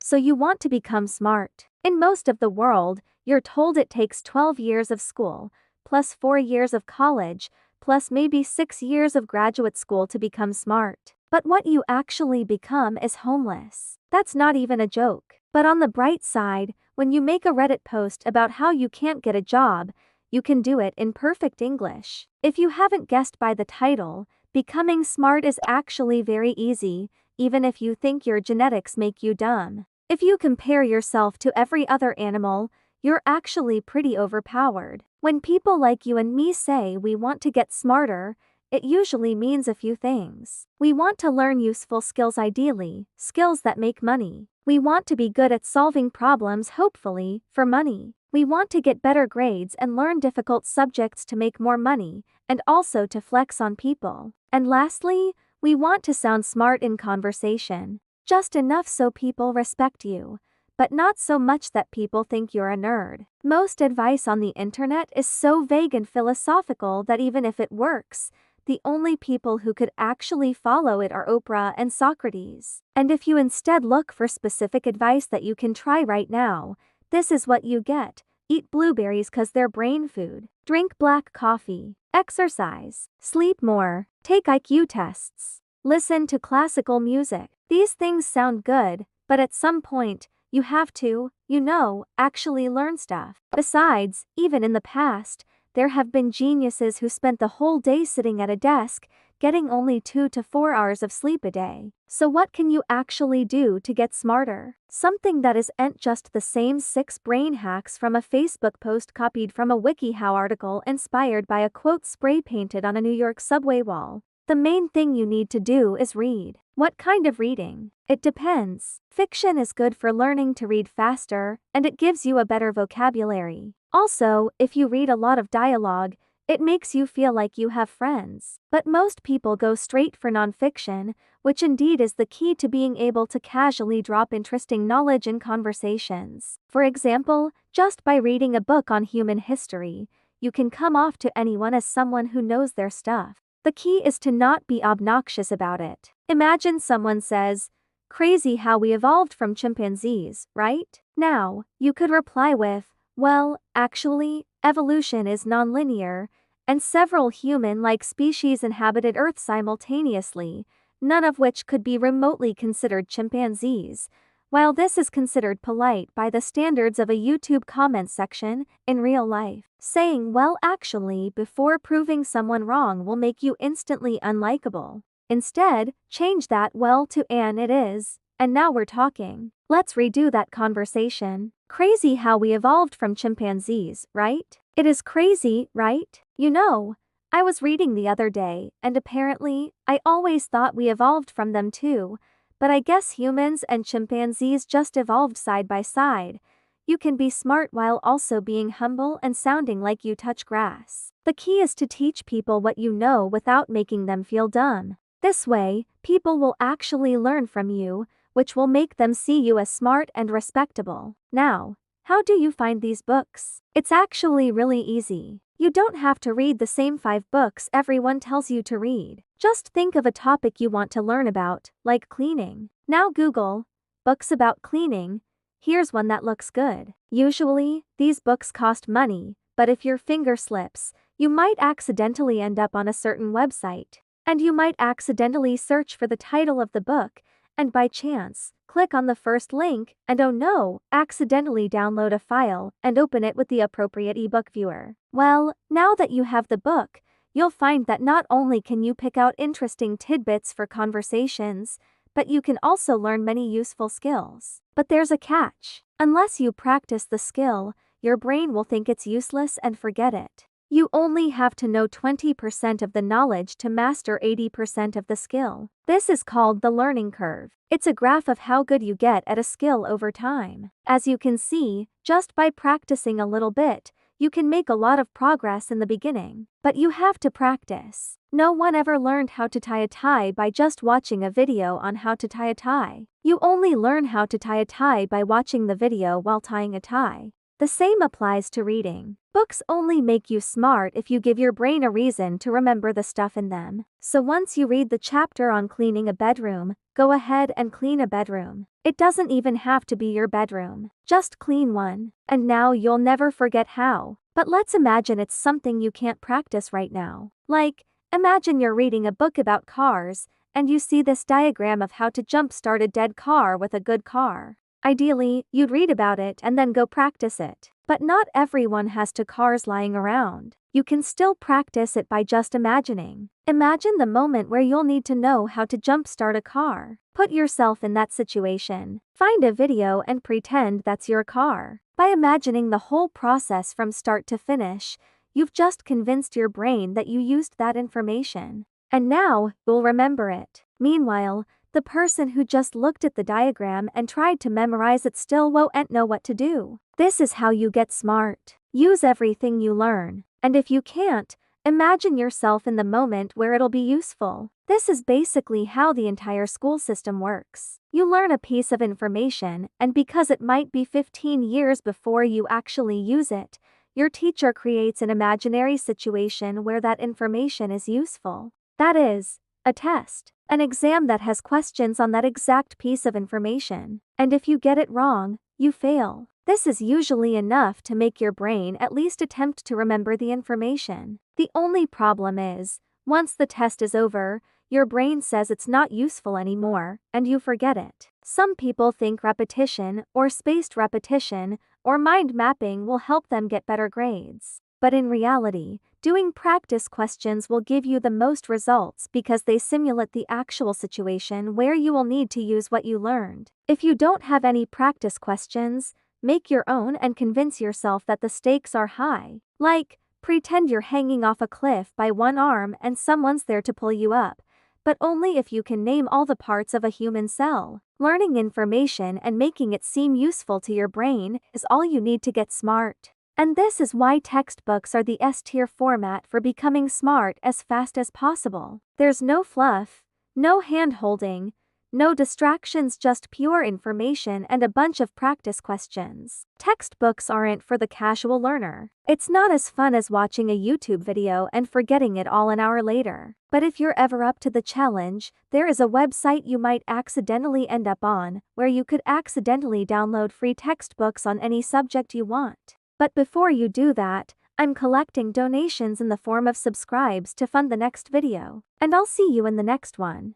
so you want to become smart. In most of the world, you're told it takes 12 years of school, plus 4 years of college, plus maybe 6 years of graduate school to become smart. But what you actually become is homeless. That's not even a joke. But on the bright side, when you make a Reddit post about how you can't get a job, you can do it in perfect English. If you haven't guessed by the title, becoming smart is actually very easy, even if you think your genetics make you dumb. If you compare yourself to every other animal, you're actually pretty overpowered. When people like you and me say we want to get smarter, it usually means a few things. We want to learn useful skills, ideally, skills that make money. We want to be good at solving problems, hopefully, for money. We want to get better grades and learn difficult subjects to make more money, and also to flex on people. And lastly, we want to sound smart in conversation. Just enough so people respect you, but not so much that people think you're a nerd. Most advice on the internet is so vague and philosophical that even if it works, the only people who could actually follow it are Oprah and Socrates. And if you instead look for specific advice that you can try right now, this is what you get. Eat blueberries 'cause they're brain food. Drink black coffee. Exercise. Sleep more. Take IQ tests. Listen to classical music. These things sound good, but at some point, you have to, actually learn stuff. Besides, even in the past, there have been geniuses who spent the whole day sitting at a desk, getting only 2 to 4 hours of sleep a day. So what can you actually do to get smarter? Something that isn't just the same 6 brain hacks from a Facebook post copied from a WikiHow article inspired by a quote spray painted on a New York subway wall. The main thing you need to do is read. What kind of reading? It depends. Fiction is good for learning to read faster, and it gives you a better vocabulary. Also, if you read a lot of dialogue, it makes you feel like you have friends. But most people go straight for nonfiction, which indeed is the key to being able to casually drop interesting knowledge in conversations. For example, just by reading a book on human history, you can come off to anyone as someone who knows their stuff. The key is to not be obnoxious about it. Imagine someone says, "Crazy how we evolved from chimpanzees, right?" Now, you could reply with, "Well, actually, evolution is nonlinear, and several human-like species inhabited Earth simultaneously, none of which could be remotely considered chimpanzees." While this is considered polite by the standards of a YouTube comment section, in real life, saying "well actually" before proving someone wrong will make you instantly unlikable. Instead, change that "well" to "and it is, and now we're talking." Let's redo that conversation. Crazy how we evolved from chimpanzees, right? It is crazy, right? I was reading the other day, and apparently, I always thought we evolved from them too. But I guess humans and chimpanzees just evolved side by side. You can be smart while also being humble and sounding like you touch grass. The key is to teach people what you know without making them feel dumb. This way, people will actually learn from you, which will make them see you as smart and respectable. Now, how do you find these books? It's actually really easy. You don't have to read the same 5 books everyone tells you to read. Just think of a topic you want to learn about, like cleaning. Now Google, books about cleaning. Here's one that looks good. Usually, these books cost money, but if your finger slips, you might accidentally end up on a certain website. And you might accidentally search for the title of the book, and by chance, click on the first link, and oh no, accidentally download a file and open it with the appropriate ebook viewer. Well, now that you have the book, you'll find that not only can you pick out interesting tidbits for conversations, but you can also learn many useful skills. But there's a catch. Unless you practice the skill, your brain will think it's useless and forget it. You only have to know 20% of the knowledge to master 80% of the skill. This is called the learning curve. It's a graph of how good you get at a skill over time. As you can see, just by practicing a little bit, you can make a lot of progress in the beginning. But you have to practice. No one ever learned how to tie a tie by just watching a video on how to tie a tie. You only learn how to tie a tie by watching the video while tying a tie. The same applies to reading. Books only make you smart if you give your brain a reason to remember the stuff in them. So once you read the chapter on cleaning a bedroom, go ahead and clean a bedroom. It doesn't even have to be your bedroom. Just clean one. And now you'll never forget how. But let's imagine it's something you can't practice right now. Like, imagine you're reading a book about cars, and you see this diagram of how to jumpstart a dead car with a good car. Ideally, you'd read about it and then go practice it. But not everyone has two cars lying around. You can still practice it by just imagining. Imagine the moment where you'll need to know how to jumpstart a car. Put yourself in that situation. Find a video and pretend that's your car. By imagining the whole process from start to finish, you've just convinced your brain that you used that information. And now, you'll remember it. Meanwhile, the person who just looked at the diagram and tried to memorize it still won't know what to do. This is how you get smart. Use everything you learn. And if you can't, imagine yourself in the moment where it'll be useful. This is basically how the entire school system works. You learn a piece of information, and because it might be 15 years before you actually use it, your teacher creates an imaginary situation where that information is useful. That is, a test. An exam that has questions on that exact piece of information. And if you get it wrong, you fail. This is usually enough to make your brain at least attempt to remember the information. The only problem is, once the test is over, your brain says it's not useful anymore, and you forget it. Some people think repetition, or spaced repetition, or mind mapping will help them get better grades. But in reality, doing practice questions will give you the most results because they simulate the actual situation where you will need to use what you learned. If you don't have any practice questions, make your own and convince yourself that the stakes are high. Like, pretend you're hanging off a cliff by one arm and someone's there to pull you up, but only if you can name all the parts of a human cell. Learning information and making it seem useful to your brain is all you need to get smart. And this is why textbooks are the S-tier format for becoming smart as fast as possible. There's no fluff, no hand-holding, no distractions, just pure information and a bunch of practice questions. Textbooks aren't for the casual learner. It's not as fun as watching a YouTube video and forgetting it all an hour later. But if you're ever up to the challenge, there is a website you might accidentally end up on, where you could accidentally download free textbooks on any subject you want. But before you do that, I'm collecting donations in the form of subscribes to fund the next video. And I'll see you in the next one.